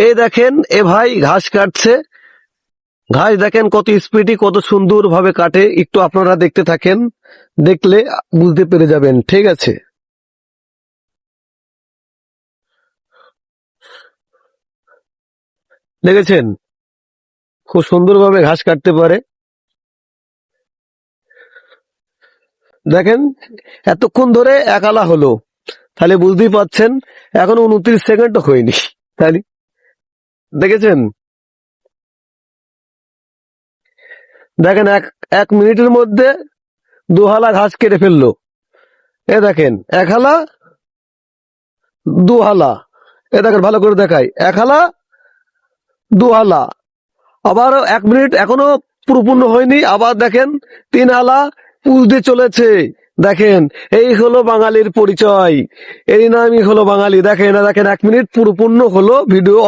এই দেখেন এ ভাই ঘাস কাটছে, ঘাস দেখেন কত স্পিডি কত সুন্দর ভাবে কাটে। একটু আপনারা দেখতে থাকেন, দেখলে বুঝতে পেরে যাবেন। ঠিক আছে, দেখেছেন খুব সুন্দরভাবে ঘাস কাটতে পারে। দেখেন এতক্ষণ ধরে একালা হলো, তাহলে বুঝতেই পাচ্ছেন এখনো 29 সেকেন্ডও হয়নি। তাহলে দেখেছেন, দেখেন এক এক মিনিটের মধ্যে 2 হালা ঘাস কেটে ফেললো। এ দেখেন 1 হালা 2 হালা, এ দেখেন ভালো করে দেখাই, 1 হালা 2 হালা, আবার 1 মিনিট এখনো পুরোপূর্ণ হয়নি, আবার দেখেন 3 হালা পুষ দিয়ে চলেছে। দেখেন এই হলো বাঙালির পরিচয়, এই নামই হলো বাঙালি। দেখেন দেখেন 1 মিনিট পুরোপূর্ণ হলো, ভিডিও